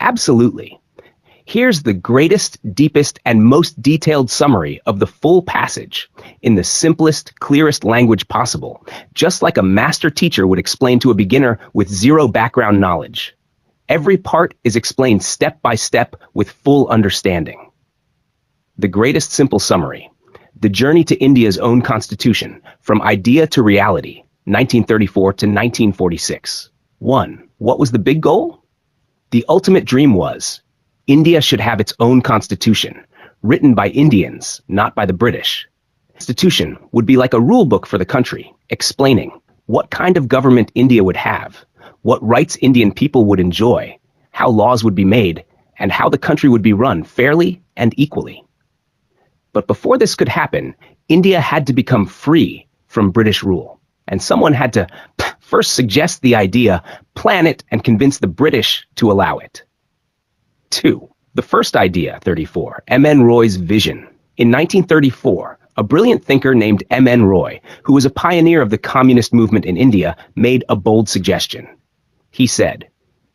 Absolutely. Here's the greatest, deepest, and most detailed summary of the full passage in the simplest, clearest language possible, just like a master teacher would explain to a beginner with zero background knowledge. Every part is explained step by step with full understanding. The greatest simple summary. The journey to India's own constitution, from idea to reality, 1934 to 1946. 1. What was the big goal? The ultimate dream was India should have its own constitution, written by Indians, not by the British. The constitution would be like a rule book for the country, explaining what kind of government India would have, what rights Indian people would enjoy, how laws would be made, and how the country would be run fairly and equally. But before this could happen, India had to become free from British rule, and someone had to first suggest the idea, plan it, and convince the British to allow it. 2. The first idea, 34, M.N. Roy's vision. In 1934, a brilliant thinker named M.N. Roy, who was a pioneer of the communist movement in India, made a bold suggestion. He said,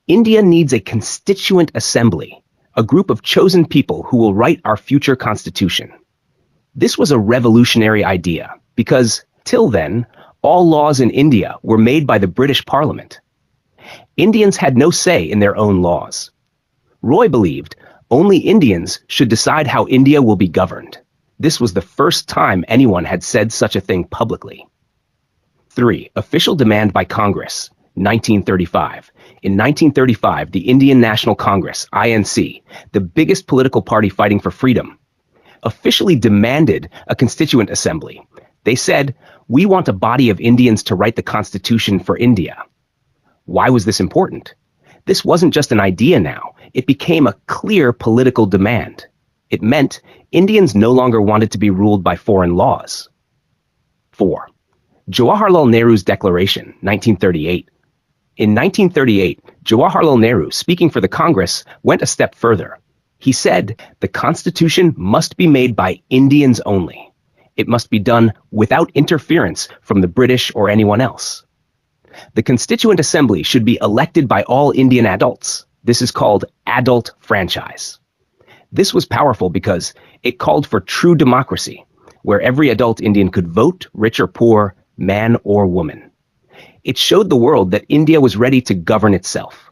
India needs a constituent assembly, a group of chosen people who will write our future constitution. This was a revolutionary idea because, till then, all laws in India were made by the British Parliament. Indians had no say in their own laws. Roy believed only Indians should decide how India will be governed. This was the first time anyone had said such a thing publicly. 3. Official demand by Congress, 1935. In 1935, the Indian National Congress, INC, the biggest political party fighting for freedom, officially demanded a constituent assembly. They said, we want a body of Indians to write the Constitution for India. Why was this important? This wasn't just an idea now. It became a clear political demand. It meant Indians no longer wanted to be ruled by foreign laws. 4. Jawaharlal Nehru's Declaration, 1938. In 1938, Jawaharlal Nehru, speaking for the Congress, went a step further. He said, the Constitution must be made by Indians only. It must be done without interference from the British or anyone else. The Constituent Assembly should be elected by all Indian adults. This is called adult franchise. This was powerful because it called for true democracy, where every adult Indian could vote, rich or poor, man or woman. It showed the world that India was ready to govern itself.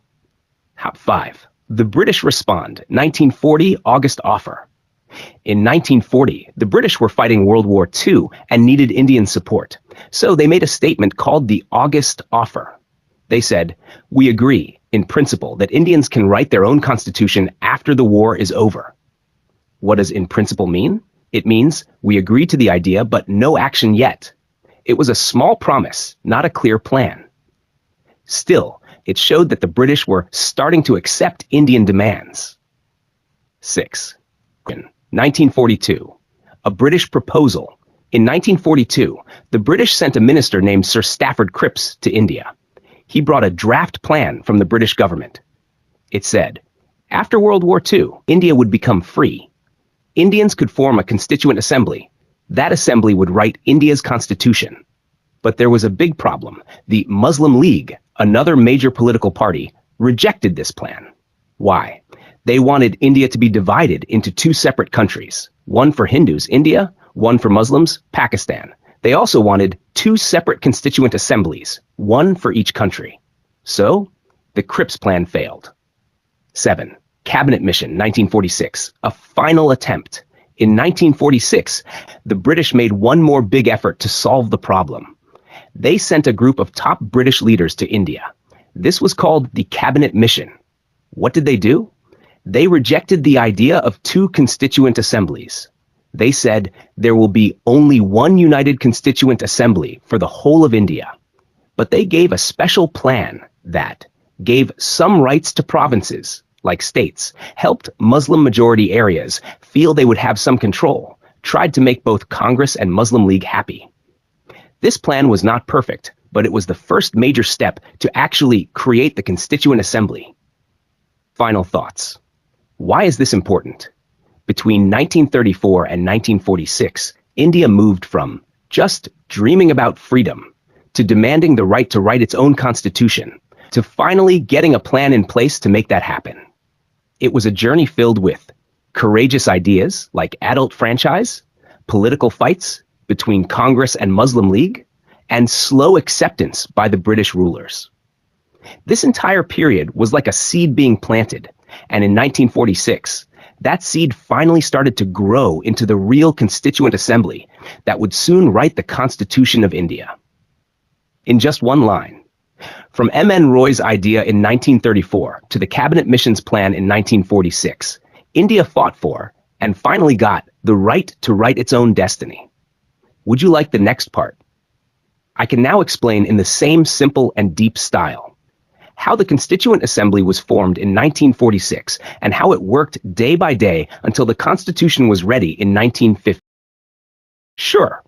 5. The British respond, 1940 August offer. In 1940, the British were fighting World War II and needed Indian support, so they made a statement called the August offer. They said, we agree, in principle, that Indians can write their own constitution after the war is over. What does in principle mean? It means we agree to the idea, but no action yet. It was a small promise, not a clear plan. Still, it showed that the British were starting to accept Indian demands. 6. 1942. A British proposal. In 1942, the British sent a minister named Sir Stafford Cripps to India. He brought a draft plan from the British government. It said, after World War II, India would become free. Indians could form a constituent assembly. That assembly would write India's constitution. But there was a big problem. The Muslim League, another major political party, rejected this plan. Why? They wanted India to be divided into two separate countries, one for Hindus, India, one for Muslims, Pakistan. They also wanted two separate constituent assemblies, one for each country. So, the Cripps plan failed. 7. Cabinet Mission, 1946, a final attempt. In 1946, the British made one more big effort to solve the problem. They sent a group of top British leaders to India. This was called the Cabinet Mission. What did they do? They rejected the idea of two constituent assemblies. They said there will be only one united constituent assembly for the whole of India. But they gave a special plan that gave some rights to provinces, like states, helped Muslim-majority areas feel they would have some control, tried to make both Congress and Muslim League happy. This plan was not perfect, but it was the first major step to actually create the Constituent Assembly. Final thoughts. Why is this important? Between 1934 and 1946, India moved from just dreaming about freedom to demanding the right to write its own constitution, to finally getting a plan in place to make that happen. It was a journey filled with courageous ideas like adult franchise, political fights between Congress and Muslim League, and slow acceptance by the British rulers. This entire period was like a seed being planted, and in 1946, that seed finally started to grow into the real Constituent Assembly that would soon write the Constitution of India. In just one line, from M.N. Roy's idea in 1934 to the Cabinet Missions Plan in 1946, India fought for, and finally got, the right to write its own destiny. Would you like the next part? I can now explain in the same simple and deep style how the Constituent Assembly was formed in 1946 and how it worked day by day until the Constitution was ready in 1950. Sure.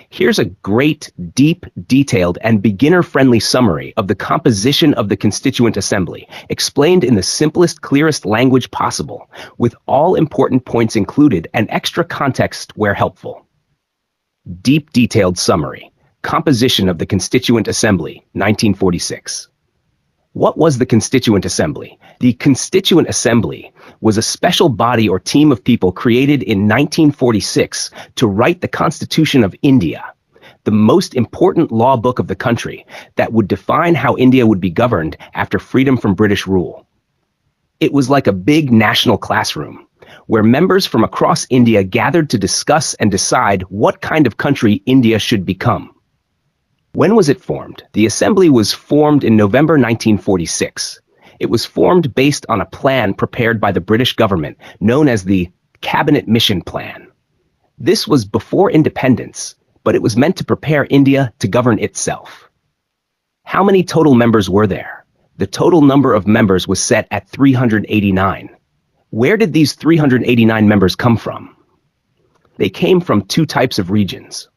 Here's a great, deep, detailed, and beginner-friendly summary of the composition of the Constituent Assembly, explained in the simplest, clearest language possible, with all important points included and extra context where helpful. Deep, detailed summary. Composition of the Constituent Assembly, 1946. What was the Constituent Assembly? The Constituent Assembly was a special body or team of people created in 1946 to write the Constitution of India, the most important law book of the country that would define how India would be governed after freedom from British rule. It was like a big national classroom, where members from across India gathered to discuss and decide what kind of country India should become. When was it formed? The Assembly was formed in November 1946. It was formed based on a plan prepared by the British government known as the Cabinet Mission Plan. This was before independence, but it was meant to prepare India to govern itself. How many total members were there? The total number of members was set at 389. Where did these 389 members come from? They came from two types of regions.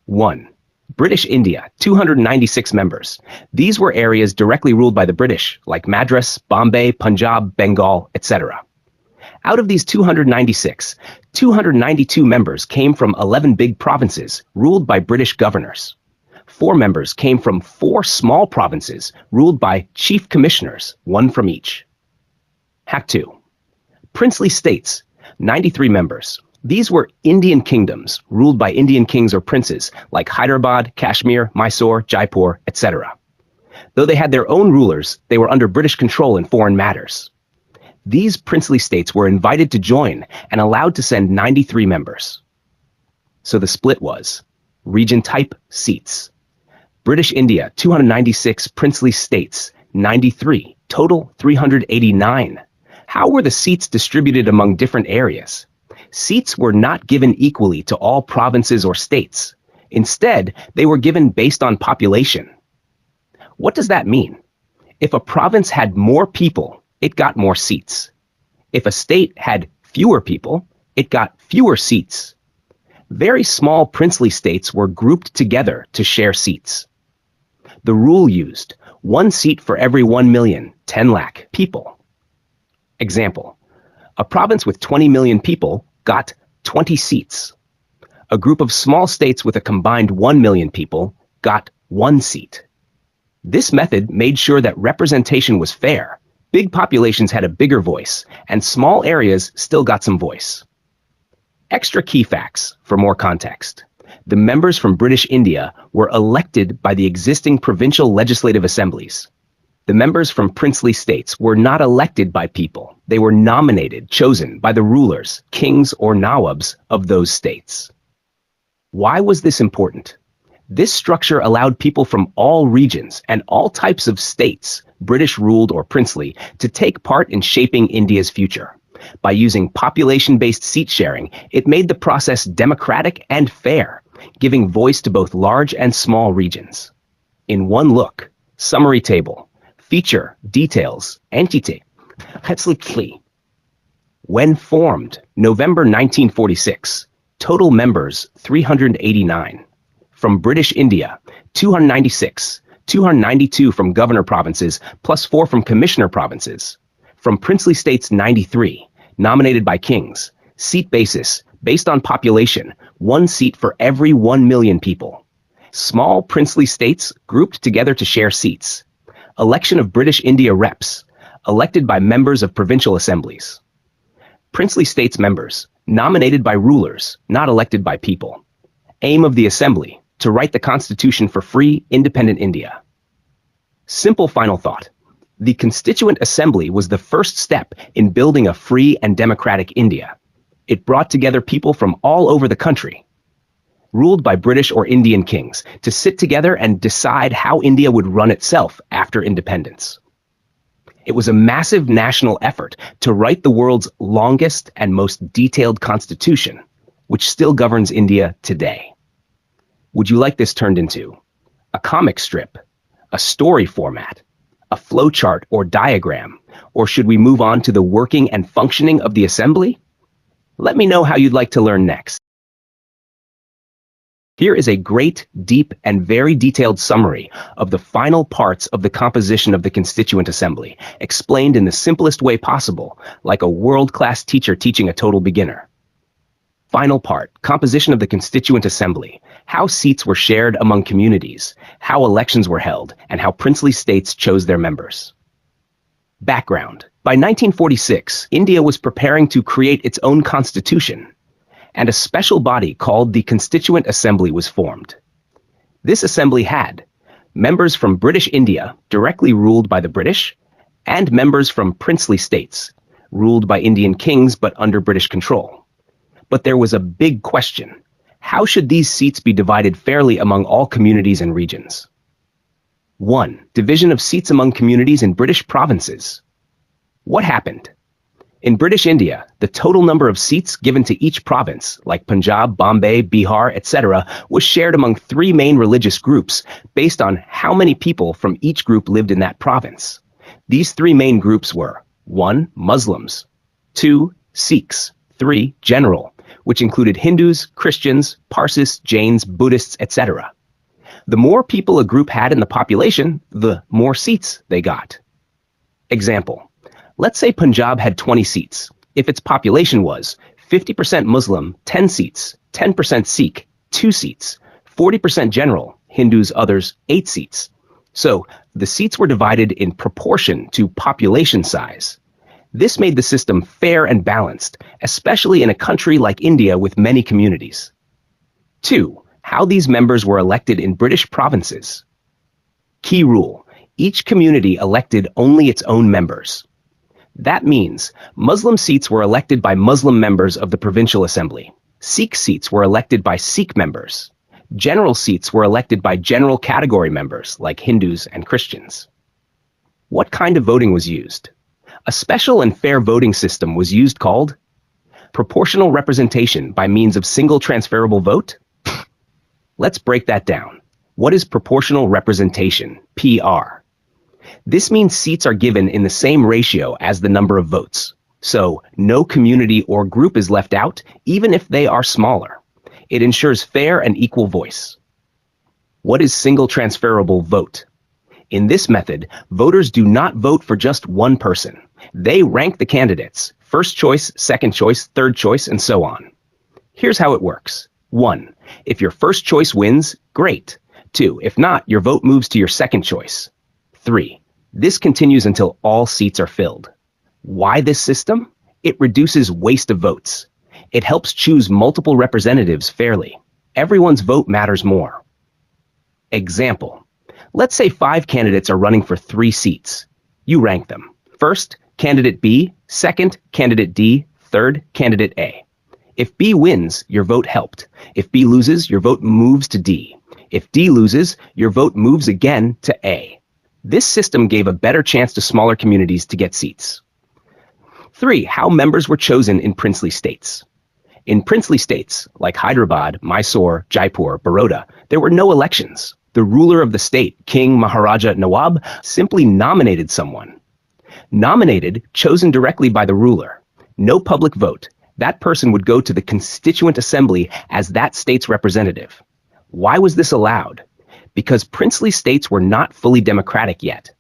1. British India, 296 members. These were areas directly ruled by the British, like Madras, Bombay, Punjab, Bengal, etc. Out of these 296, 292 members came from 11 big provinces ruled by British governors. 4 members came from 4 small provinces ruled by chief commissioners, one from each. Hack 2. Princely states, 93 members. These were Indian kingdoms ruled by Indian kings or princes like Hyderabad, Kashmir, Mysore, Jaipur, etc. Though they had their own rulers, they were under British control in foreign matters. These princely states were invited to join and allowed to send 93 members. So the split was region type, seats. British India, 296 princely states, 93, total 389. How were the seats distributed among different areas? Seats were not given equally to all provinces or states. Instead, they were given based on population. What does that mean? If a province had more people, it got more seats. If a state had fewer people, it got fewer seats. Very small princely states were grouped together to share seats. The rule used 1 seat for every 1 million, 10 lakh people. Example, a province with 20 million people got 20 seats. A group of small states with a combined 1 million people got 1 seat. This method made sure that representation was fair. Big populations had a bigger voice, and small areas still got some voice. Extra key facts for more context. The members from British India were elected by the existing provincial legislative assemblies. The members from princely states were not elected by people. They were nominated, chosen by the rulers, kings or nawabs of those states. Why was this important? This structure allowed people from all regions and all types of states, British ruled or princely, to take part in shaping India's future. By using population-based seat sharing, it made the process democratic and fair, giving voice to both large and small regions. In one look, summary table. Feature, details, entity. When formed, November 1946, total members 389. From British India, 296, 292 from governor provinces, plus 4 from commissioner provinces. From princely states 93, nominated by kings. Seat basis, based on population, 1 seat for every 1 million people. Small princely states grouped together to share seats. Election of British India reps. elected by members of provincial assemblies. Princely states members, nominated by rulers, not elected by people. Aim of the assembly, to write the constitution for free, independent India. Simple final thought. The Constituent Assembly was the first step in building a free and democratic India. It brought together people from all over the country, ruled by British or Indian kings, to sit together and decide how India would run itself after independence. It was a massive national effort to write the world's longest and most detailed constitution, which still governs India today. Would you like this turned into a comic strip, a story format, a flowchart or diagram, or should we move on to the working and functioning of the assembly? Let me know how you'd like to learn next. Here is a great, deep, and very detailed summary of the final parts of the composition of the Constituent Assembly, explained in the simplest way possible, like a world-class teacher teaching a total beginner. Final part, composition of the Constituent Assembly, how seats were shared among communities, how elections were held, and how princely states chose their members. Background. By 1946, India was preparing to create its own constitution, and a special body called the Constituent Assembly was formed. This assembly had members from British India, directly ruled by the British, and members from princely states, ruled by Indian kings but under British control. But there was a big question. How should these seats be divided fairly among all communities and regions? 1. Division of seats among communities in British provinces. What happened? In British India, the total number of seats given to each province, like Punjab, Bombay, Bihar, etc., was shared among 3 main religious groups based on how many people from each group lived in that province. These 3 main groups were 1. Muslims, 2. Sikhs, 3. General, which included Hindus, Christians, Parsis, Jains, Buddhists, etc. The more people a group had in the population, the more seats they got. Example. Let's say Punjab had 20 seats. If its population was 50% Muslim, 10 seats, 10% Sikh, 2 seats, 40% General, Hindus, others, 8 seats. So, the seats were divided in proportion to population size. This made the system fair and balanced, especially in a country like India with many communities. 2. How these members were elected in British provinces. Key rule. Each community elected only its own members. That means Muslim seats were elected by Muslim members of the provincial assembly. Sikh seats were elected by Sikh members. General seats were elected by general category members like Hindus and Christians. What kind of voting was used? A special and fair voting system was used called proportional representation by means of single transferable vote. Let's break that down. What is proportional representation, PR? This means seats are given in the same ratio as the number of votes. So, no community or group is left out, even if they are smaller. It ensures fair and equal voice. What is single transferable vote? In this method, voters do not vote for just one person. They rank the candidates, first choice, second choice, third choice, and so on. Here's how it works. 1. If your first choice wins, great. 2. If not, your vote moves to your second choice. 3. This continues until all seats are filled. Why this system? It reduces waste of votes. It helps choose multiple representatives fairly. Everyone's vote matters more. Example. Let's say 5 candidates are running for 3 seats. You rank them. First, candidate B. Second, candidate D. Third, candidate A. If B wins, your vote helped. If B loses, your vote moves to D. If D loses, your vote moves again to A. This system gave a better chance to smaller communities to get seats. 3. How members were chosen in princely states. In princely states, like Hyderabad, Mysore, Jaipur, Baroda, there were no elections. The ruler of the state, King, Maharaja, Nawab, simply nominated someone. Nominated, chosen directly by the ruler. No public vote. That person would go to the Constituent Assembly as that state's representative. Why was this allowed? Because princely states were not fully democratic yet.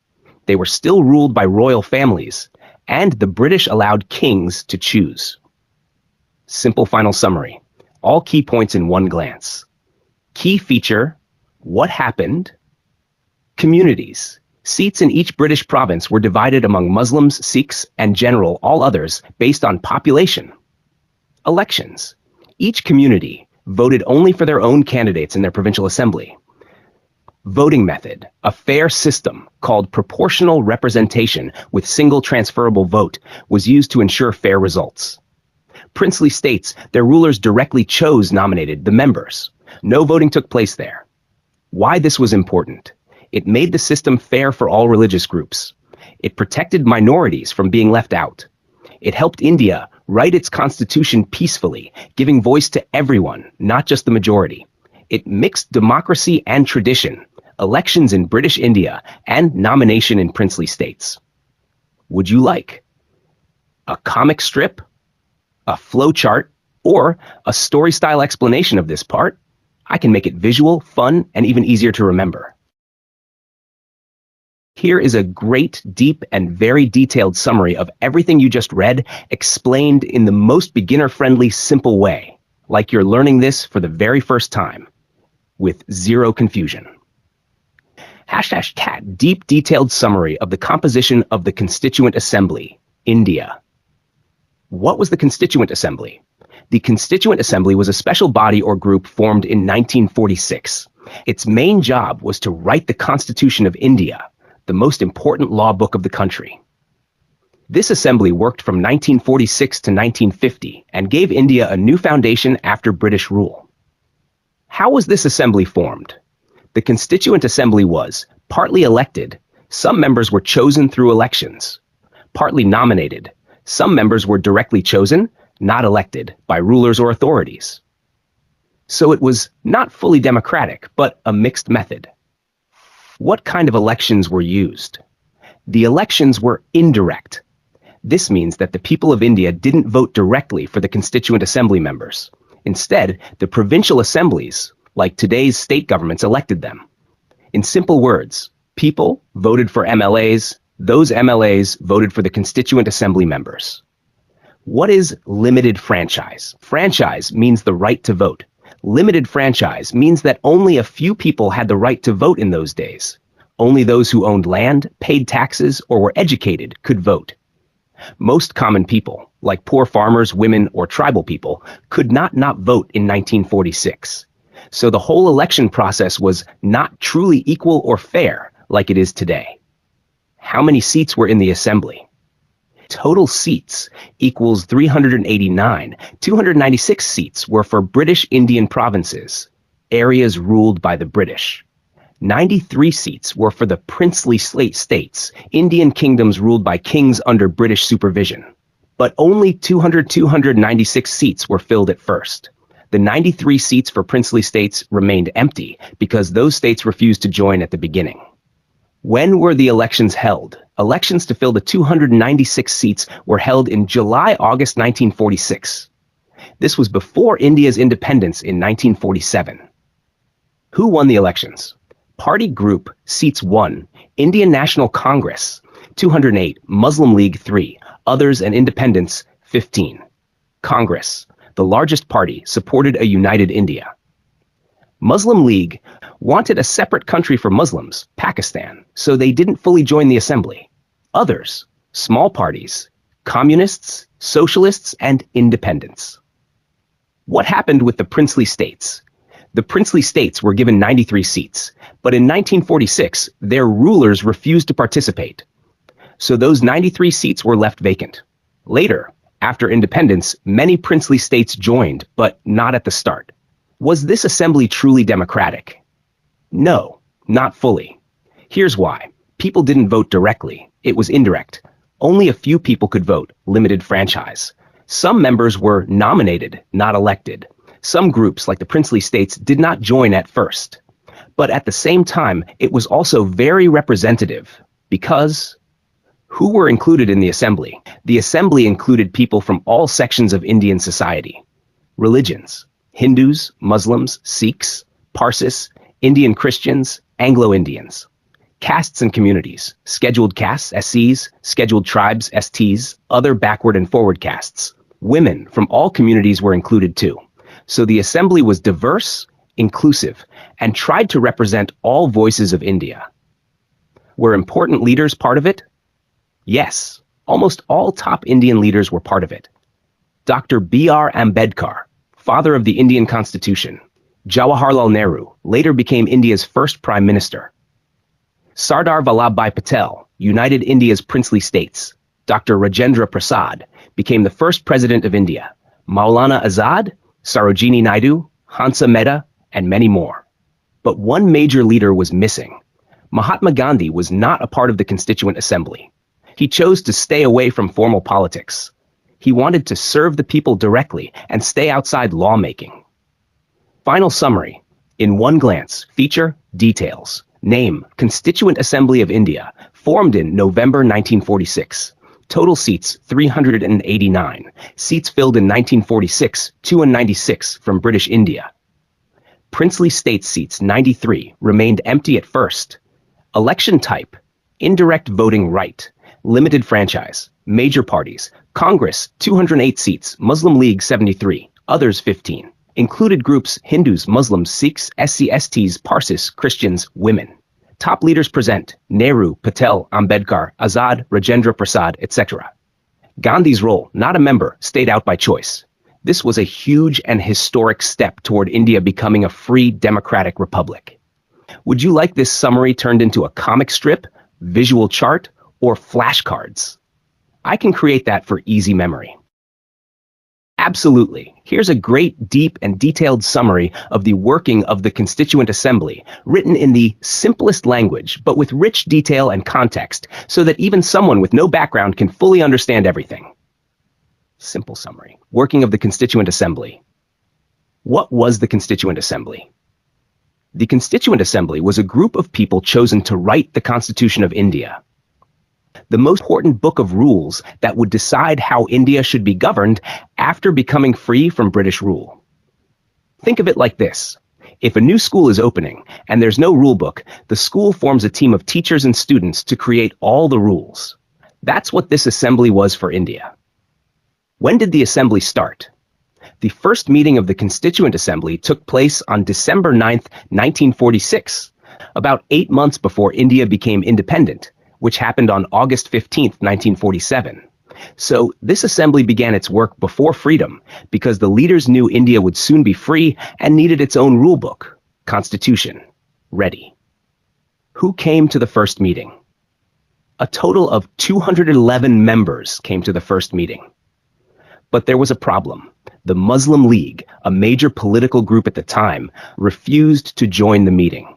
They were still ruled by royal families, and the British allowed kings to choose. Simple final summary. All key points in one glance. Key feature, what happened? Communities. Seats in each British province were divided among Muslims, Sikhs, and general all others based on population. Elections. Each community voted only for their own candidates in their provincial assembly. Voting method. A fair system called proportional representation with single transferable vote was used to ensure fair results. Princely states, their rulers directly nominated the members. No voting took place there. Why this was important? It made the system fair for all religious groups. It protected minorities from being left out. It helped India write its constitution peacefully, giving voice to everyone, not just the majority. It mixed democracy and tradition, elections in British India, and nomination in princely states. Would you like a comic strip, a flowchart, or a story-style explanation of this part? I can make it visual, fun, and even easier to remember. Here is a great, deep, and very detailed summary of everything you just read, explained in the most beginner-friendly, simple way, like you're learning this for the very first time, with zero confusion. #CAT deep, detailed summary of the composition of the Constituent Assembly, India. What was the Constituent Assembly? The Constituent Assembly was a special body or group formed in 1946. Its main job was to write the Constitution of India, the most important law book of the country. This assembly worked from 1946 to 1950 and gave India a new foundation after British rule. How was this assembly formed? The Constituent Assembly was partly elected. Some members were chosen through elections. Partly nominated. Some members were directly chosen, not elected, by rulers or authorities. So it was not fully democratic, but a mixed method. What kind of elections were used? The elections were indirect. This means that the people of India didn't vote directly for the Constituent Assembly members. Instead, the provincial assemblies, like today's state governments, elected them. In simple words, people voted for MLAs, those MLAs voted for the Constituent Assembly members. What is limited franchise? Franchise means the right to vote. Limited franchise means that only a few people had the right to vote in those days. Only those who owned land, paid taxes, or were educated could vote. Most common people, like poor farmers, women, or tribal people, could not vote in 1946. So the whole election process was not truly equal or fair like it is today. How many seats were in the assembly? Total seats equals 389. 296 seats were for British Indian provinces, areas ruled by the British. 93 seats were for the princely states, Indian kingdoms ruled by kings under British supervision. But only 296 seats were filled at first. The 93 seats for princely states remained empty because those states refused to join at the beginning. When were the elections held? Elections to fill the 296 seats were held in July-August 1946. This was before India's independence in 1947. Who won the elections? Party group, seats 1, Indian National Congress, 208, Muslim League 3, others and independents, 15. Congress, the largest party, supported a united India. Muslim League wanted a separate country for Muslims, Pakistan, so they didn't fully join the assembly. Others, small parties, communists, socialists, and independents. What happened with the princely states? The princely states were given 93 seats, but in 1946, their rulers refused to participate. So those 93 seats were left vacant. Later, after independence, many princely states joined, but not at the start. Was this assembly truly democratic? No, not fully. Here's why. People didn't vote directly. It was indirect. Only a few people could vote, limited franchise. Some members were nominated, not elected. Some groups, like the princely states, did not join at first. But at the same time, it was also very representative, because who were included in the assembly? The assembly included people from all sections of Indian society. Religions: Hindus, Muslims, Sikhs, Parsis, Indian Christians, Anglo-Indians. Castes and communities: scheduled castes, SCs, scheduled tribes, STs, other backward and forward castes. Women from all communities were included too. So the assembly was diverse, inclusive, and tried to represent all voices of India. Were important leaders part of it? Yes, almost all top Indian leaders were part of it. Dr. B.R. Ambedkar, father of the Indian Constitution, Jawaharlal Nehru, later became India's first Prime Minister. Sardar Vallabhbhai Patel united India's princely states. Dr. Rajendra Prasad became the first President of India. Maulana Azad, Sarojini Naidu, Hansa Mehta, and many more. But one major leader was missing. Mahatma Gandhi was not a part of the Constituent Assembly. He chose to stay away from formal politics. He wanted to serve the people directly and stay outside lawmaking. Final summary. In one glance, feature, details. Name, Constituent Assembly of India, formed in November 1946. Total seats, 389. Seats filled in 1946, 296 from British India. Princely state seats, 93, remained empty at first. Election type, indirect voting right. Limited franchise, major parties, Congress, 208 seats, Muslim League, 73, others, 15. Included groups Hindus, Muslims, Sikhs, SC/STs, Parsis, Christians, women. Top leaders present: Nehru, Patel, Ambedkar, Azad, Rajendra Prasad, etc. Gandhi's role, not a member, stayed out by choice. This was a huge and historic step toward India becoming a free democratic republic. Would you like this summary turned into a comic strip, visual chart, or flashcards? I can create that for easy memory. Absolutely. Here's a great, deep, and detailed summary of the working of the Constituent Assembly, written in the simplest language, but with rich detail and context, so that even someone with no background can fully understand everything. Simple summary. Working of the Constituent Assembly. What was the Constituent Assembly? The Constituent Assembly was a group of people chosen to write the Constitution of India, the most important book of rules that would decide how India should be governed after becoming free from British rule. Think of it like this. If a new school is opening and there's no rule book, the school forms a team of teachers and students to create all the rules. That's what this assembly was for India. When did the assembly start? The first meeting of the Constituent Assembly took place on December 9th, 1946, about 8 months before India became independent, which happened on August 15, 1947. So this assembly began its work before freedom because the leaders knew India would soon be free and needed its own rule book, constitution, ready. Who came to the first meeting? A total of 211 members came to the first meeting. But there was a problem. The Muslim League, a major political group at the time, refused to join the meeting.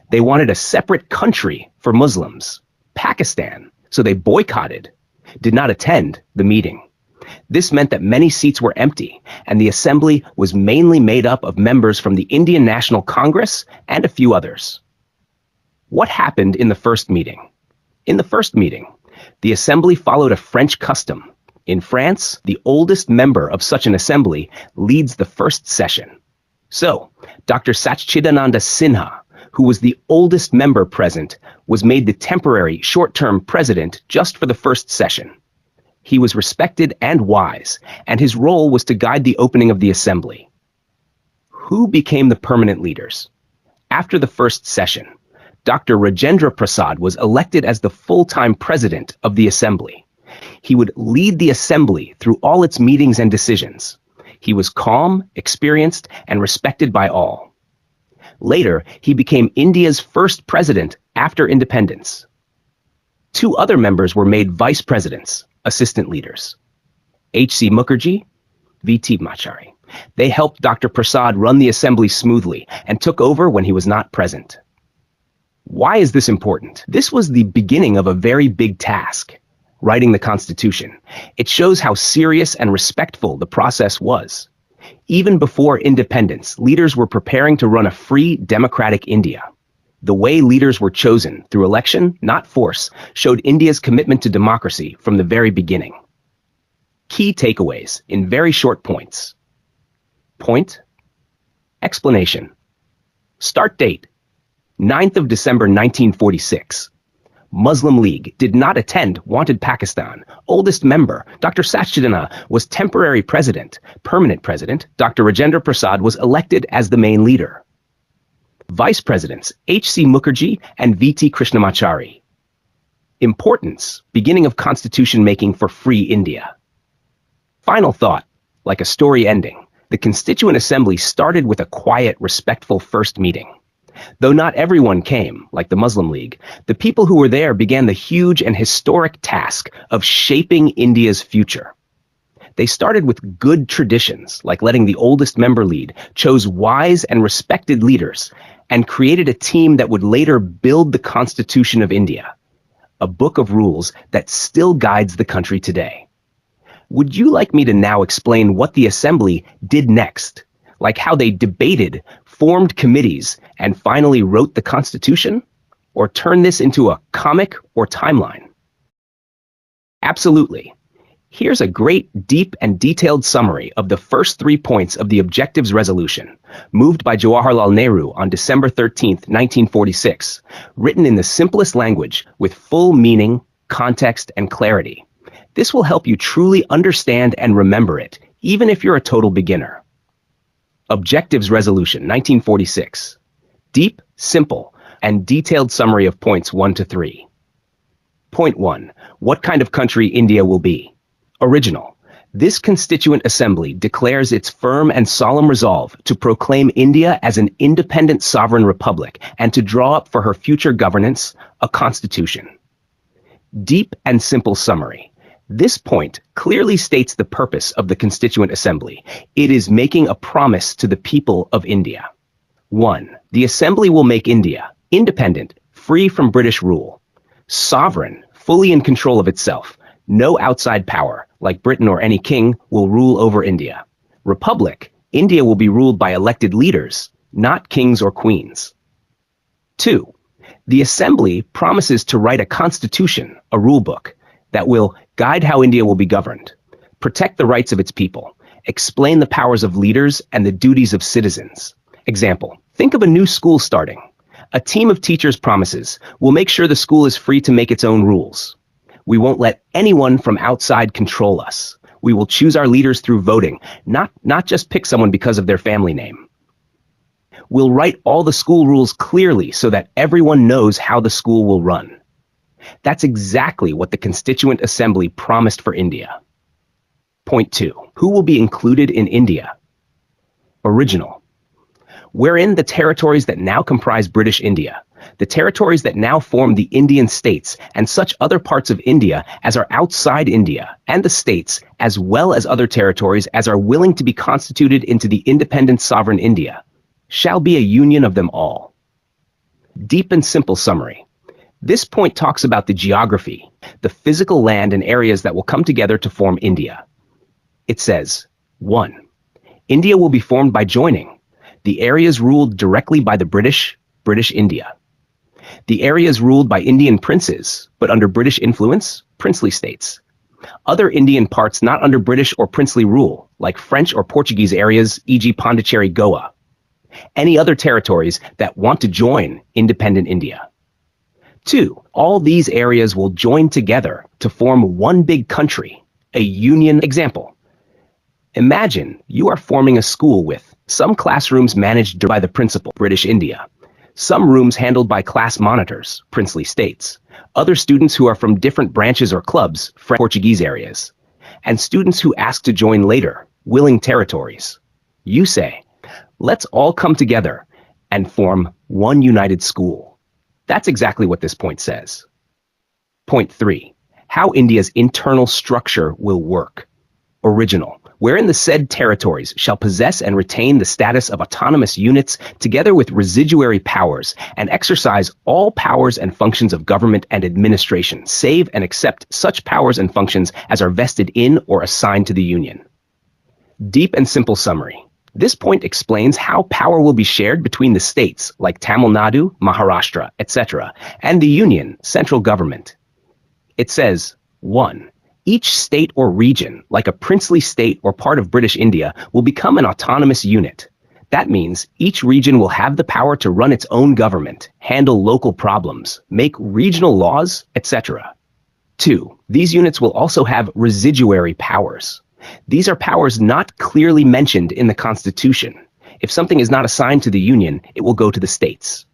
They wanted a separate country for Muslims, Pakistan, so they boycotted, did not attend the meeting. This meant that many seats were empty, and the assembly was mainly made up of members from the Indian National Congress and a few others. What happened in the first meeting? In the first meeting, the assembly followed a French custom. In France, the oldest member of such an assembly leads the first session. So, Dr. Satchidananda Sinha, who was the oldest member present, was made the temporary short-term president just for the first session. He was respected and wise, and his role was to guide the opening of the assembly. Who became the permanent leaders? After the first session, Dr. Rajendra Prasad was elected as the full-time president of the assembly. He would lead the assembly through all its meetings and decisions. He was calm, experienced, and respected by all. Later, he became India's first president after independence. 2 other members were made vice presidents, assistant leaders. H.C. Mukherjee, V.T. Machari. They helped Dr. Prasad run the assembly smoothly and took over when he was not present. Why is this important? This was the beginning of a very big task, writing the Constitution. It shows how serious and respectful the process was. Even before independence, leaders were preparing to run a free, democratic India. The way leaders were chosen, through election, not force, showed India's commitment to democracy from the very beginning. Key takeaways in very short points. Point. Explanation. Start date. 9th of December 1946. Muslim League did not attend, wanted Pakistan. Oldest member, Dr. Satchidananda, was temporary president. Permanent president, Dr. Rajendra Prasad, was elected as the main leader. Vice Presidents H.C. Mukherjee and V.T. Krishnamachari. Importance, beginning of constitution making for free India. Final thought, like a story ending, the Constituent Assembly started with a quiet, respectful first meeting. Though not everyone came, like the Muslim League, the people who were there began the huge and historic task of shaping India's future. They started with good traditions, like letting the oldest member lead, chose wise and respected leaders, and created a team that would later build the Constitution of India, a book of rules that still guides the country today. Would you like me to now explain what the Assembly did next, like how they debated, formed committees, and finally wrote the Constitution? Or turn this into a comic or timeline? Absolutely. Here's a great, deep, and detailed summary of the first 3 points of the Objectives Resolution, moved by Jawaharlal Nehru on December 13, 1946, written in the simplest language with full meaning, context, and clarity. This will help you truly understand and remember it, even if you're a total beginner. Objectives Resolution 1946. Deep, simple, and detailed summary of points 1 to 3. Point 1. What kind of country India will be? Original. This Constituent Assembly declares its firm and solemn resolve to proclaim India as an independent sovereign republic and to draw up for her future governance a constitution. Deep and simple summary. This point clearly states the purpose of the Constituent Assembly. It is making a promise to the people of India. 1. The Assembly will make India independent, free from British rule, sovereign, fully in control of itself. No outside power, like Britain or any king, will rule over India. Republic, India will be ruled by elected leaders, not kings or queens. 2. The Assembly promises to write a constitution, a rule book, that will guide how India will be governed, protect the rights of its people, explain the powers of leaders and the duties of citizens. Example, think of a new school starting. A team of teachers promises, we'll make sure the school is free to make its own rules. We won't let anyone from outside control us. We will choose our leaders through voting, not just pick someone because of their family name. We'll write all the school rules clearly so that everyone knows how the school will run. That's exactly what the Constituent Assembly promised for India. Point 2. Who will be included in India? Original. Wherein the territories that now comprise British India, the territories that now form the Indian states, and such other parts of India as are outside India, and the states, as well as other territories as are willing to be constituted into the independent sovereign India, shall be a union of them all. Deep and simple summary. This point talks about the geography, the physical land and areas that will come together to form India. It says, 1. India will be formed by joining. The areas ruled directly by the British India. The areas ruled by Indian princes, but under British influence, princely states. Other Indian parts not under British or princely rule, like French or Portuguese areas, e.g. Pondicherry, Goa. Any other territories that want to join independent India. 2. All these areas will join together to form one big country, a union. Example. Imagine you are forming a school with some classrooms managed by the principal, British India, some rooms handled by class monitors, princely states, other students who are from different branches or clubs, French, Portuguese areas, and students who ask to join later, willing territories. You say, let's all come together and form one united school. That's exactly what this point says. Point 3. How India's internal structure will work. Original. Wherein the said territories shall possess and retain the status of autonomous units together with residuary powers and exercise all powers and functions of government and administration, save and except such powers and functions as are vested in or assigned to the Union. Deep and simple summary. This point explains how power will be shared between the states, like Tamil Nadu, Maharashtra, etc., and the Union, central government. It says, 1. Each state or region, like a princely state or part of British India, will become an autonomous unit. That means each region will have the power to run its own government, handle local problems, make regional laws, etc. 2. These units will also have residuary powers. These are powers not clearly mentioned in the Constitution. If something is not assigned to the Union, it will go to the states.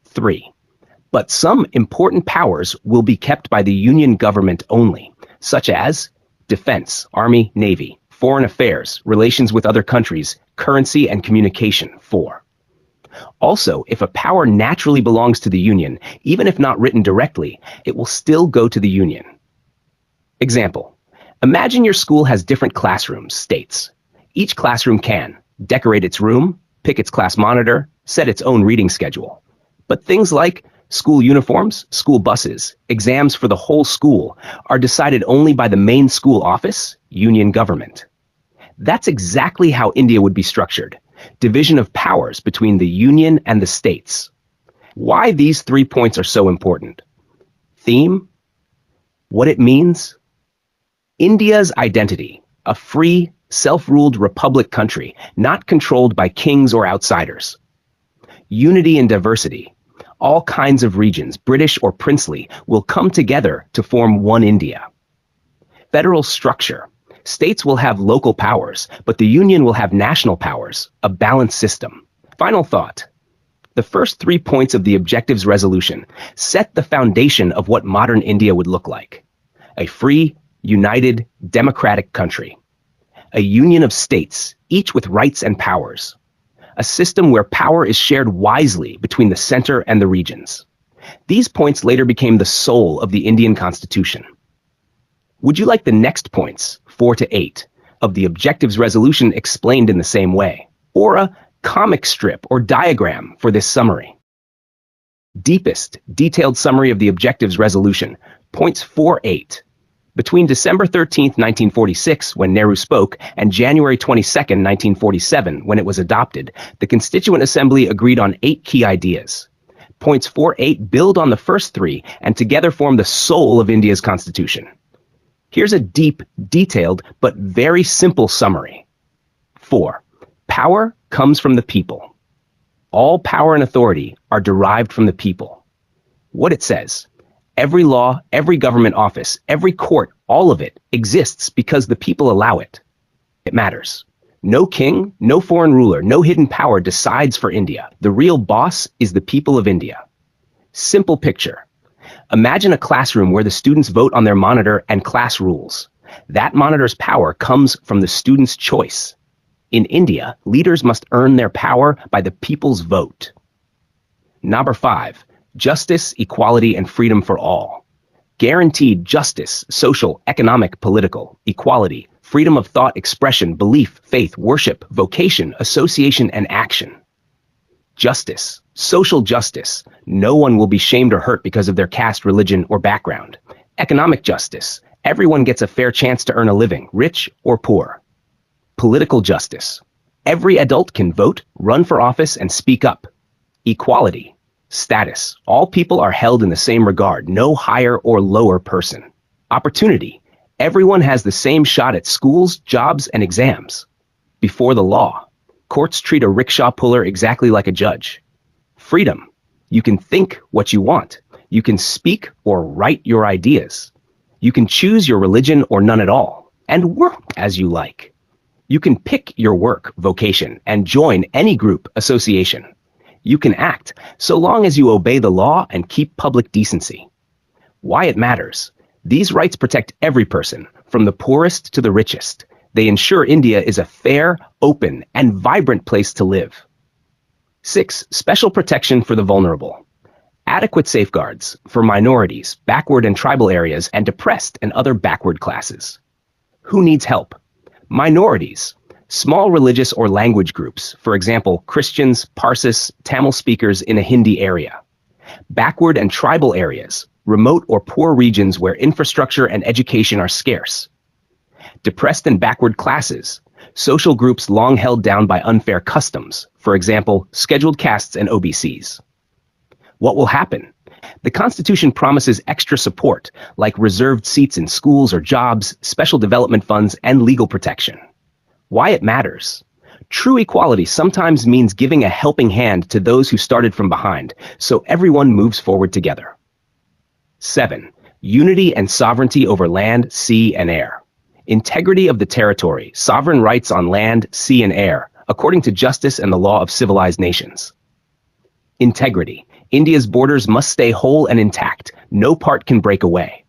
3. But some important powers will be kept by the Union government only, such as defense, army, navy, foreign affairs, relations with other countries, currency, and communication. 4. Also, if a power naturally belongs to the Union, even if not written directly, it will still go to the Union. Example: imagine your school has different classrooms, states. Each classroom can decorate its room, pick its class monitor, set its own reading schedule. But things like school uniforms, school buses, exams for the whole school are decided only by the main school office, Union government. That's exactly how India would be structured: division of powers between the Union and the states. Why these 3 points are so important. Theme, what it means, India's identity, a free, self-ruled republic country, not controlled by kings or outsiders. Unity and diversity, all kinds of regions, British or princely, will come together to form one India. Federal structure, states will have local powers, but the Union will have national powers, a balanced system. Final thought. The first 3 points of the Objectives Resolution set the foundation of what modern India would look like: a free, united, democratic country. A union of states, each with rights and powers. A system where power is shared wisely between the center and the regions. These points later became the soul of the Indian Constitution. Would you like the next points, 4 to 8, of the Objectives Resolution explained in the same way, or a comic strip or diagram for this summary? Deepest, detailed summary of the Objectives Resolution, points 4-8. Between December 13, 1946, when Nehru spoke, and January 22, 1947, when it was adopted, the Constituent Assembly agreed on 8 key ideas. Points 4-8 build on the first 3 and together form the soul of India's constitution. Here's a deep, detailed, but very simple summary. 4. Power comes from the people. All power and authority are derived from the people. What it says: every law, every government office, every court, all of it exists because the people allow it. It matters. No king, no foreign ruler, no hidden power decides for India. The real boss is the people of India. Simple picture. Imagine a classroom where the students vote on their monitor and class rules. That monitor's power comes from the students' choice. In India, leaders must earn their power by the people's vote. Number 5. Justice, equality, and freedom for all. Guaranteed justice, social, economic, political, equality, freedom of thought, expression, belief, faith, worship, vocation, association, and action. Justice, social justice. No one will be shamed or hurt because of their caste, religion, or background. Economic justice. Everyone gets a fair chance to earn a living, rich or poor. Political justice. Every adult can vote, run for office, and speak up. Equality. Status. All people are held in the same regard, no higher or lower person. Opportunity. Everyone has the same shot at schools, jobs, and exams. Before the law. Courts treat a rickshaw puller exactly like a judge. Freedom. You can think what you want. You can speak or write your ideas. You can choose your religion or none at all, and work as you like. You can pick your work, vocation, and join any group, association. You can act, so long as you obey the law and keep public decency. Why it matters. These rights protect every person, from the poorest to the richest. They ensure India is a fair, open, and vibrant place to live. 6. Special protection for the vulnerable. Adequate safeguards for minorities, backward and tribal areas, and depressed and other backward classes. Who needs help? Minorities. Small religious or language groups, for example, Christians, Parsis, Tamil speakers in a Hindi area. Backward and tribal areas, remote or poor regions where infrastructure and education are scarce. Depressed and backward classes, social groups long held down by unfair customs, for example, scheduled castes and OBCs. What will happen? The Constitution promises extra support, like reserved seats in schools or jobs, special development funds, and legal protection. Why it matters. True equality sometimes means giving a helping hand to those who started from behind, so everyone moves forward together. 7. Unity and sovereignty over land, sea, and air. Integrity of the territory, sovereign rights on land, sea, and air, according to justice and the law of civilized nations. Integrity. India's borders must stay whole and intact. No part can break away.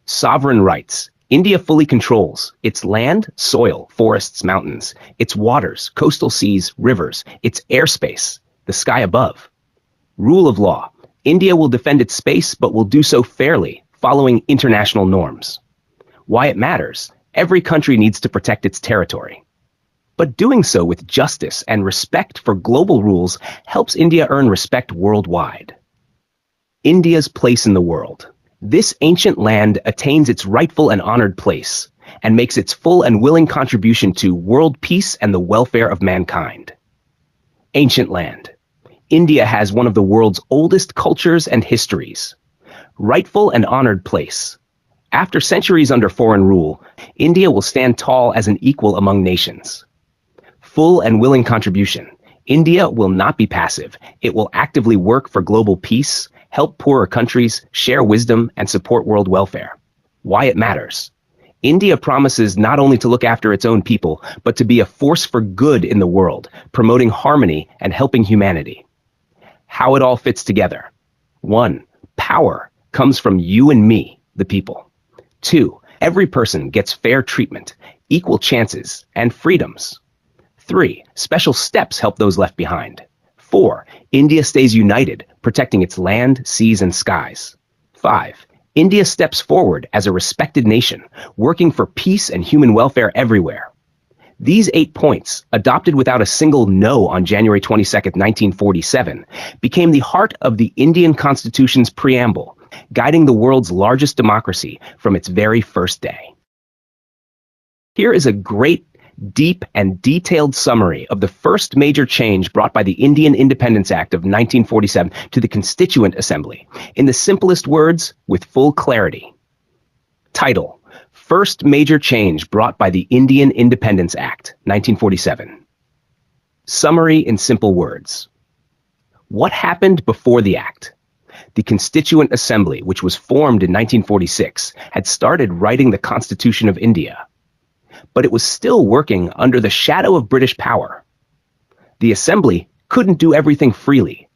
Sovereign rights. India fully controls its land, soil, forests, mountains, its waters, coastal seas, rivers, its airspace, the sky above. Rule of law. India will defend its space, but will do so fairly, following international norms. Why it matters. Every country needs to protect its territory. But doing so with justice and respect for global rules helps India earn respect worldwide. India's place in the world. This ancient land attains its rightful and honored place and makes its full and willing contribution to world peace and the welfare of mankind. Ancient land. India has one of the world's oldest cultures and histories. Rightful and honored place. After centuries under foreign rule, India will stand tall as an equal among nations. Full and willing contribution. India will not be passive. It will actively work for global peace, help poorer countries, share wisdom, and support world welfare. Why it matters. India promises not only to look after its own people, but to be a force for good in the world, promoting harmony and helping humanity. How it all fits together. 1. Power comes from you and me, the people. 2. Every person gets fair treatment, equal chances, and freedoms. 3. Special steps help those left behind. 4. India stays united, protecting its land, seas, and skies. 5. India steps forward as a respected nation, working for peace and human welfare everywhere. These 8 points, adopted without a single no on January 22, 1947, became the heart of the Indian Constitution's preamble, guiding the world's largest democracy from its very first day. Here is a great, deep, and detailed summary of the first major change brought by the Indian Independence Act of 1947 to the Constituent Assembly, in the simplest words, with full clarity. Title: First major change brought by the Indian Independence Act, 1947. Summary in simple words. What happened before the act? The Constituent Assembly, which was formed in 1946, had started writing the Constitution of India. But it was still working under the shadow of British power. The Assembly couldn't do everything freely.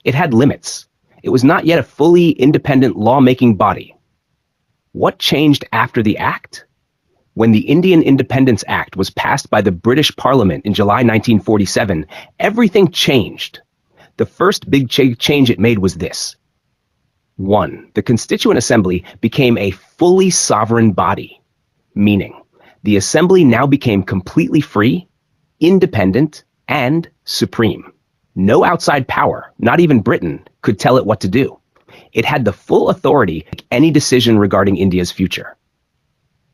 It had limits. It was not yet a fully independent lawmaking body. What changed after the Act? When the Indian Independence Act was passed by the British Parliament in July 1947, everything changed. The first big change it made was this. 1. The Constituent Assembly became a fully sovereign body, meaning the Assembly now became completely free, independent, and supreme. No outside power, not even Britain, could tell it what to do. It had the full authority to make any decision regarding India's future.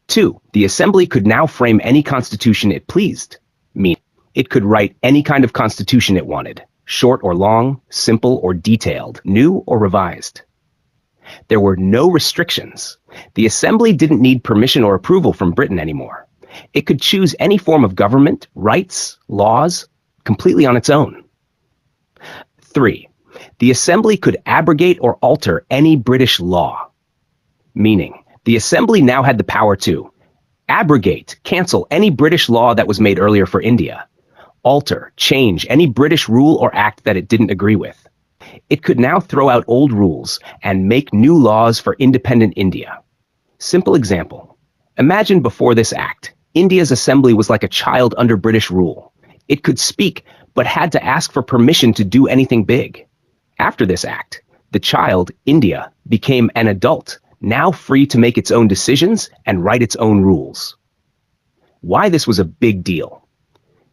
2. The Assembly could now frame any constitution it pleased, meaning it could write any kind of constitution it wanted, short or long, simple or detailed, new or revised. There were no restrictions. The Assembly didn't need permission or approval from Britain anymore. It could choose any form of government, rights, laws, completely on its own. 3. The Assembly could abrogate or alter any British law, meaning the Assembly now had the power to abrogate, cancel any British law that was made earlier for India, alter, change any British rule or act that it didn't agree with. It could now throw out old rules and make new laws for independent India. Simple example. Imagine before this act, India's assembly was like a child under British rule. It could speak, but had to ask for permission to do anything big. After this act, the child, India, became an adult, now free to make its own decisions and write its own rules. Why this was a big deal?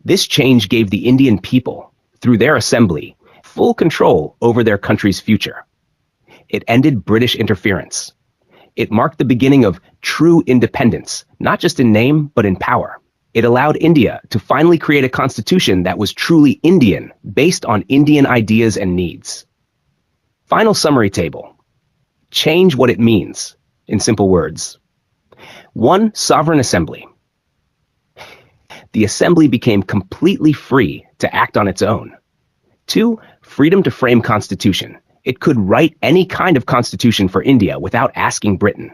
This change gave the Indian people, through their assembly, full control over their country's future. It ended British interference. It marked the beginning of true independence, not just in name, but in power. It allowed India to finally create a constitution that was truly Indian, based on Indian ideas and needs. Final summary table. Change what it means, in simple words. 1. Sovereign assembly. The assembly became completely free to act on its own. 2. Freedom to frame constitution. It could write any kind of constitution for India without asking Britain.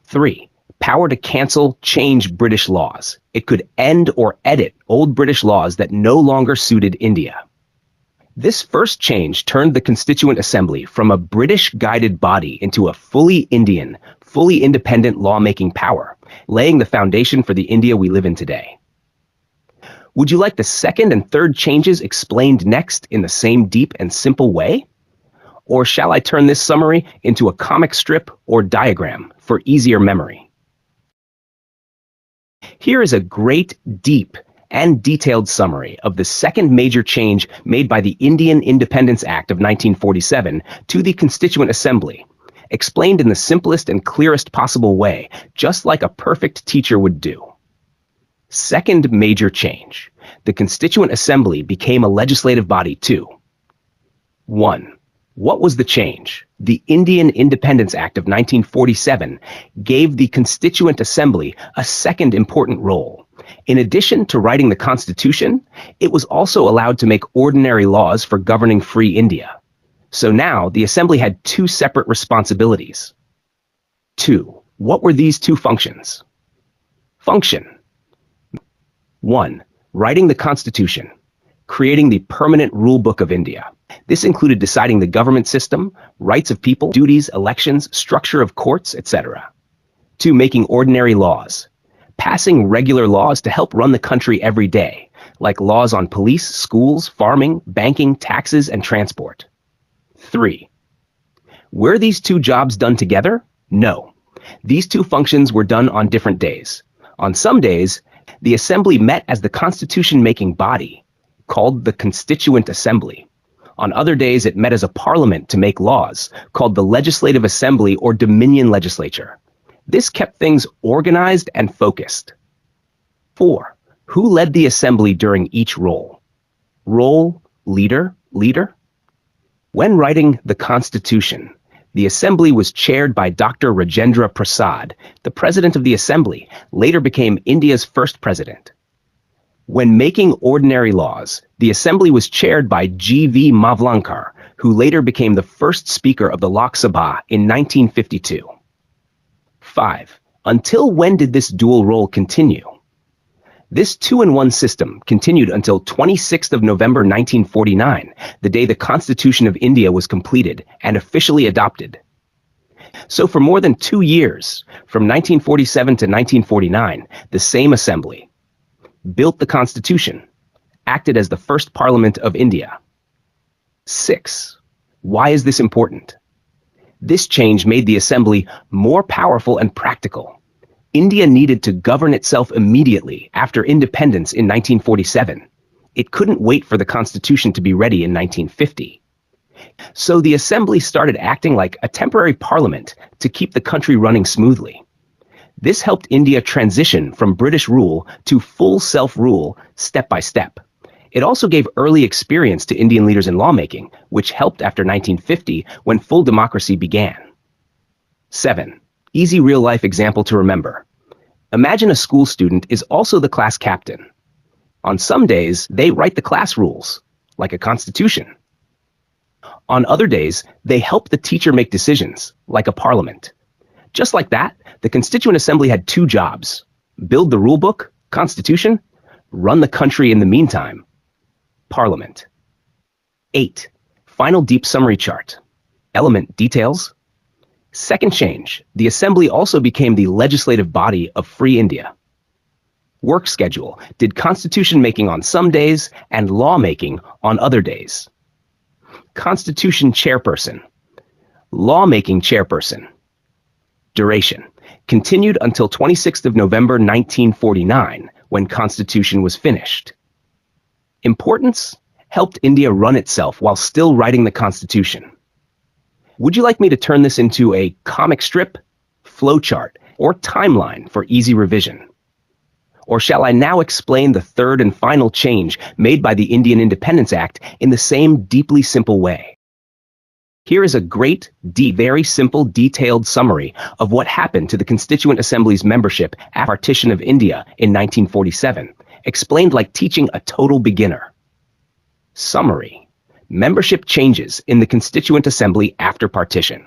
3. power to cancel, change British laws. It could end or edit old British laws that no longer suited India. This first change turned the Constituent Assembly from a British-guided body into a fully Indian, fully independent lawmaking power, laying the foundation for the India we live in today. Would you like the second and third changes explained next in the same deep and simple way? Or shall I turn this summary into a comic strip or diagram for easier memory? Here is a great, deep, and detailed summary of the second major change made by the Indian Independence Act of 1947 to the Constituent Assembly, explained in the simplest and clearest possible way, just like a perfect teacher would do. Second major change. The Constituent Assembly became a legislative body too. 1. What was the change? The Indian Independence Act of 1947 gave the Constituent Assembly a second important role. In addition to writing the Constitution, it was also allowed to make ordinary laws for governing free India. So now the Assembly had two separate responsibilities. 2. What were these two functions? Function 1. Writing the Constitution, creating the permanent rule book of India. This included deciding the government system, rights of people, duties, elections, structure of courts, etc. 2. Making ordinary laws, passing regular laws to help run the country every day, like laws on police, schools, farming, banking, taxes, and transport. 3. Were these two jobs done together? No. These two functions were done on different days. On some days, the Assembly met as the constitution-making body, called the Constituent Assembly. On other days, it met as a parliament to make laws, called the Legislative Assembly or Dominion Legislature. This kept things organized and focused. 4. Who led the Assembly during each role? Role, leader. When writing the Constitution, the Assembly was chaired by Dr. Rajendra Prasad, the President of the Assembly, later became India's first president. When making ordinary laws, the Assembly was chaired by G.V. Mavlankar, who later became the first Speaker of the Lok Sabha in 1952. 5. Until when did this dual role continue? This two-in-one system continued until 26th of November 1949, the day the Constitution of India was completed and officially adopted. So for more than 2 years, from 1947 to 1949, the same Assembly built the Constitution, acted as the first Parliament of India. 6. Why is this important? This change made the Assembly more powerful and practical. India needed to govern itself immediately after independence in 1947. It couldn't wait for the Constitution to be ready in 1950. So the Assembly started acting like a temporary parliament to keep the country running smoothly. This helped India transition from British rule to full self-rule step by step. It also gave early experience to Indian leaders in lawmaking, which helped after 1950 when full democracy began. 7. Easy real-life example to remember. Imagine a school student is also the class captain. On some days, they write the class rules, like a constitution. On other days, they help the teacher make decisions, like a parliament. Just like that, the Constituent Assembly had two jobs: build the rule book, constitution, run the country in the meantime, parliament. 8. Final deep summary chart. Element details. Second change, the Assembly also became the legislative body of free India. Work schedule, did constitution making on some days and lawmaking on other days. Constitution chairperson, lawmaking chairperson. Duration, continued until 26th of November 1949, when Constitution was finished. Importance, helped India run itself while still writing the Constitution. Would you like me to turn this into a comic strip, flowchart, or timeline for easy revision? Or shall I now explain the third and final change made by the Indian Independence Act in the same deeply simple way? Here is a great, very simple, detailed summary of what happened to the Constituent Assembly's membership at partition of India in 1947, explained like teaching a total beginner. Summary. Membership changes in the Constituent Assembly after partition.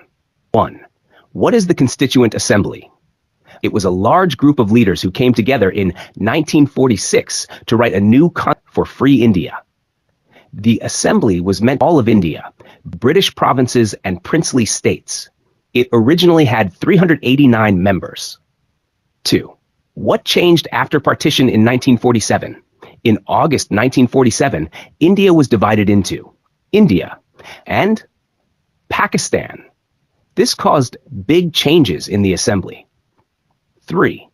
1. What is the Constituent Assembly? It was a large group of leaders who came together in 1946 to write a new constitution for free India. The assembly was meant for all of India, British provinces and princely states. It originally had 389 members. 2. What changed after partition in 1947? In August 1947, India was divided into India and Pakistan. This caused big changes in the assembly. 3.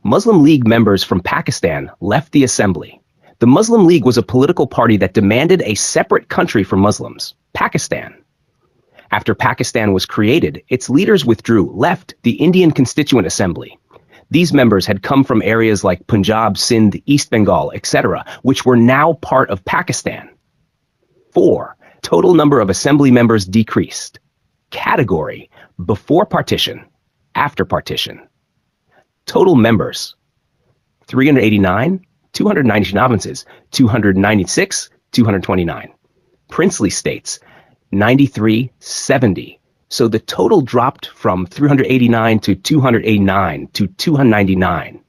Muslim League members from Pakistan left the assembly. The Muslim League was a political party that demanded a separate country for Muslims, Pakistan. After Pakistan was created, its leaders left the Indian Constituent Assembly. These members had come from areas like Punjab, Sindh, East Bengal, etc., which were now part of Pakistan. 4. Total number of assembly members decreased. Category: before partition, after partition. Total members: 389, 290 provinces, 296, 229. Princely states: 93, 70. So the total dropped from 389 to 289 to 299.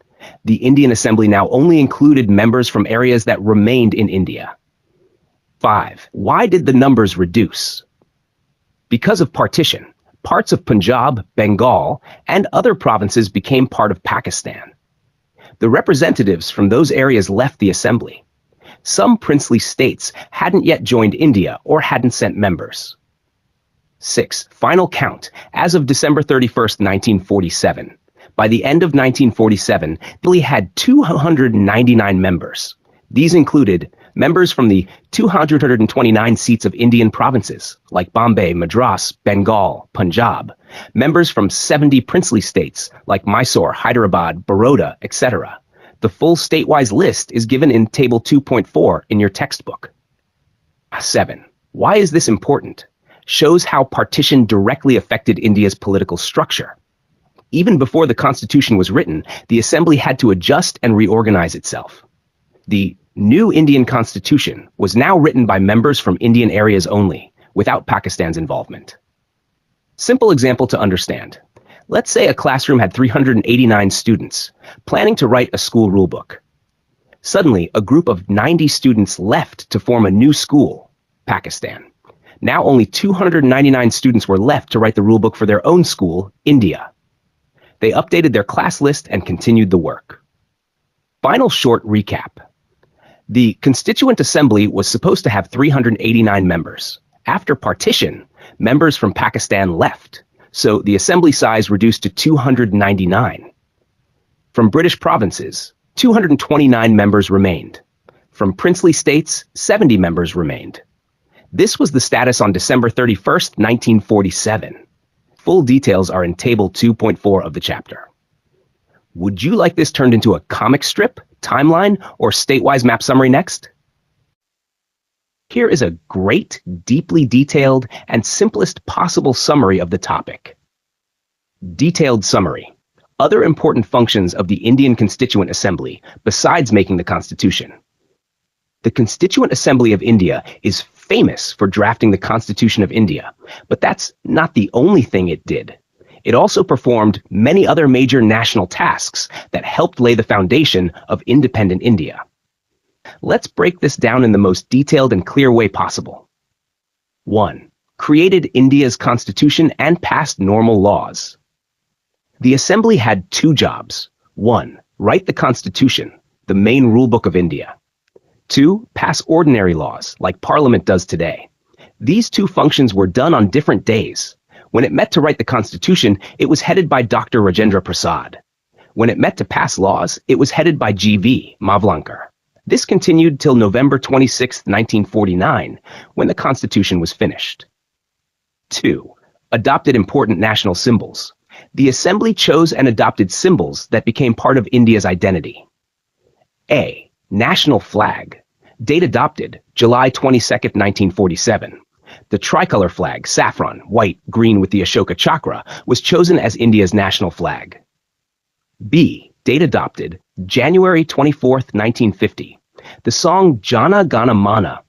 The Indian Assembly now only included members from areas that remained in India. 5. Why did the numbers reduce? Because of partition, parts of Punjab, Bengal, and other provinces became part of Pakistan. The representatives from those areas left the assembly. Some princely states hadn't yet joined India or hadn't sent members. 6. Final count. As of December 31st, 1947. By the end of 1947, Delhi had 299 members. These included members from the 229 seats of Indian provinces, like Bombay, Madras, Bengal, Punjab, members from 70 princely states, like Mysore, Hyderabad, Baroda, etc. The full state-wise list is given in Table 2.4 in your textbook. 7. Why is this important? Shows how partition directly affected India's political structure. Even before the Constitution was written, the Assembly had to adjust and reorganize itself. The new Indian Constitution was now written by members from Indian areas only, without Pakistan's involvement. Simple example to understand. Let's say a classroom had 389 students, planning to write a school rulebook. Suddenly, a group of 90 students left to form a new school, Pakistan. Now only 299 students were left to write the rulebook for their own school, India. They updated their class list and continued the work. Final short recap. The Constituent Assembly was supposed to have 389 members. After partition, members from Pakistan left, so the assembly size reduced to 299. From British provinces, 229 members remained. From princely states, 70 members remained. This was the status on December 31st, 1947. Full details are in Table 2.4 of the chapter. Would you like this turned into a comic strip, timeline, or statewide map summary next? Here is a great, deeply detailed, and simplest possible summary of the topic. Detailed summary. Other important functions of the Indian Constituent Assembly, besides making the Constitution. The Constituent Assembly of India is famous for drafting the Constitution of India, but that's not the only thing it did. It also performed many other major national tasks that helped lay the foundation of independent India. Let's break this down in the most detailed and clear way possible. 1. Created India's constitution and passed normal laws. The Assembly had two jobs. 1. Write the Constitution, the main rulebook of India. 2. Pass ordinary laws, like Parliament does today. These two functions were done on different days. When it met to write the Constitution, it was headed by Dr. Rajendra Prasad. When it met to pass laws, it was headed by G.V. Mavlankar. This continued till November 26, 1949, when the Constitution was finished. 2. Adopted important national symbols. The Assembly chose and adopted symbols that became part of India's identity. A. National flag. Date adopted, July 22, 1947. The tricolor flag, saffron, white, green with the Ashoka chakra, was chosen as India's national flag. B. Date adopted, January 24, 1950. The song Jana Gana Mana,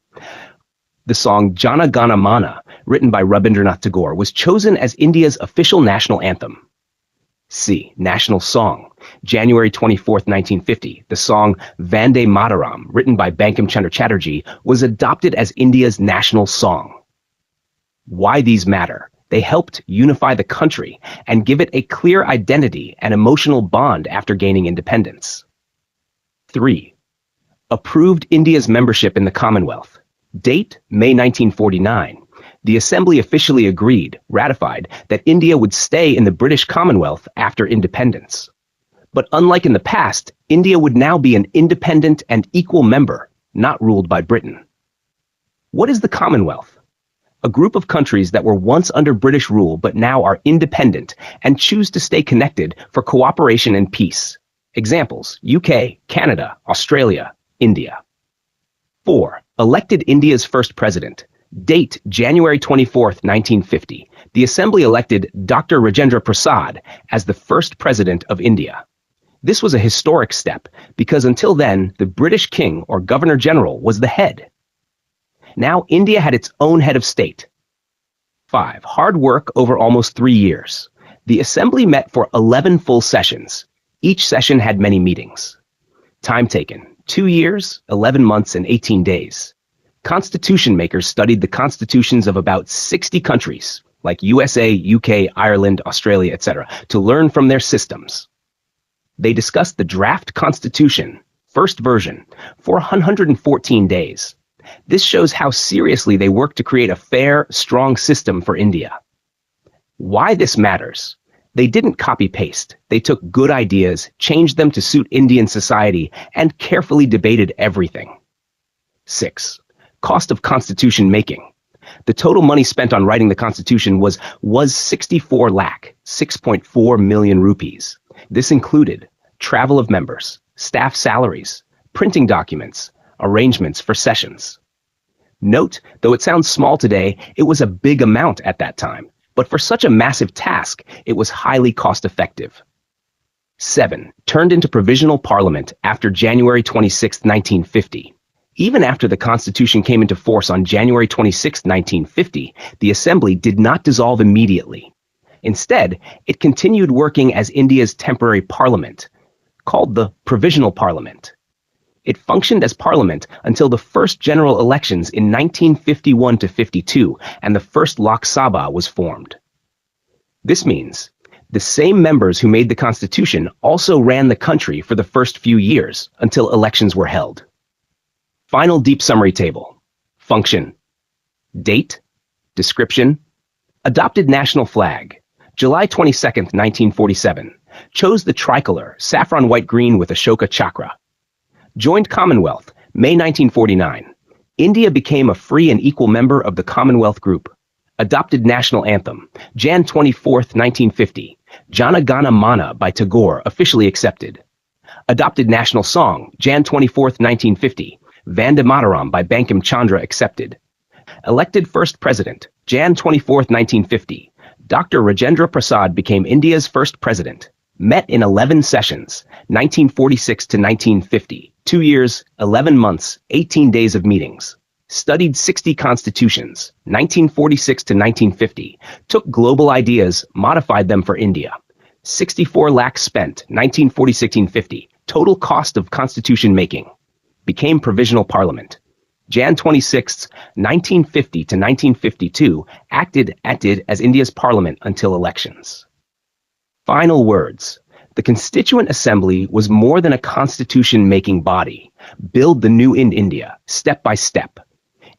written by Rabindranath Tagore, was chosen as India's official national anthem. C. National Song. January 24th, 1950, the song Vande Mataram, written by Bankim Chandra Chatterjee, was adopted as India's national song. Why these matter? They helped unify the country and give it a clear identity and emotional bond after gaining independence. 3. Approved India's membership in the Commonwealth. Date, May 1949. The Assembly officially ratified, that India would stay in the British Commonwealth after independence. But unlike in the past, India would now be an independent and equal member, not ruled by Britain. What is the Commonwealth? A group of countries that were once under British rule but now are independent and choose to stay connected for cooperation and peace. Examples: UK, Canada, Australia, India. 4. Elected India's first president. Date, January 24th, 1950. The Assembly elected Dr. Rajendra Prasad as the first president of India. This was a historic step because until then, the British king or governor general was the head. Now India had its own head of state. 5. Hard work over almost 3 years. The Assembly met for 11 full sessions. Each session had many meetings. Time taken, 2 years, 11 months, and 18 days. Constitution makers studied the constitutions of about 60 countries, like USA, UK, Ireland, Australia, etc., to learn from their systems. They discussed the draft constitution, first version, for 114 days. This shows how seriously they worked to create a fair, strong system for India. Why this matters? They didn't copy-paste. They took good ideas, changed them to suit Indian society, and carefully debated everything. 6. Cost of constitution making. The total money spent on writing the constitution was 64 lakh, 6.4 million rupees. This included travel of members, staff salaries, printing documents, arrangements for sessions. Note, though it sounds small today, it was a big amount at that time, but for such a massive task, it was highly cost-effective. 7. Turned into provisional parliament after January 26, 1950. Even after the Constitution came into force on January 26, 1950, the Assembly did not dissolve immediately. Instead, it continued working as India's temporary parliament, called the Provisional Parliament. It functioned as parliament until the first general elections in 1951-52 and the first Lok Sabha was formed. This means the same members who made the Constitution also ran the country for the first few years until elections were held. Final deep summary table. Function. Date. Description. Adopted national flag. July 22, 1947. Chose the tricolor, saffron white green with Ashoka chakra. Joined Commonwealth, May 1949. India became a free and equal member of the Commonwealth Group. Adopted national anthem, Jan 24, 1950. Jana Gana Mana by Tagore, officially accepted. Adopted national song, Jan 24, 1950. Vande Mataram by Bankim Chandra accepted. Elected first president, Jan 24, 1950. Dr. Rajendra Prasad became India's first president. Met in 11 sessions, 1946 to 1950. 2 years, 11 months, 18 days of meetings. Studied 60 constitutions, 1946 to 1950. Took global ideas, modified them for India. 64 lakhs spent, 1946-1950. Total cost of constitution making. Became provisional parliament. Jan 26, 1950 to 1952, acted as India's parliament until elections. Final words. The Constituent Assembly was more than a constitution-making body. Build the new India, step by step.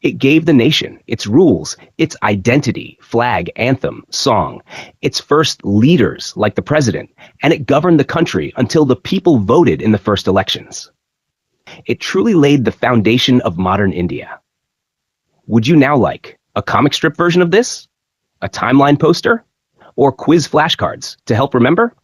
It gave the nation its rules, its identity, flag, anthem, song, its first leaders like the president, and it governed the country until the people voted in the first elections. It truly laid the foundation of modern India. Would you now like a comic strip version of this? A timeline poster? Or quiz flashcards to help remember?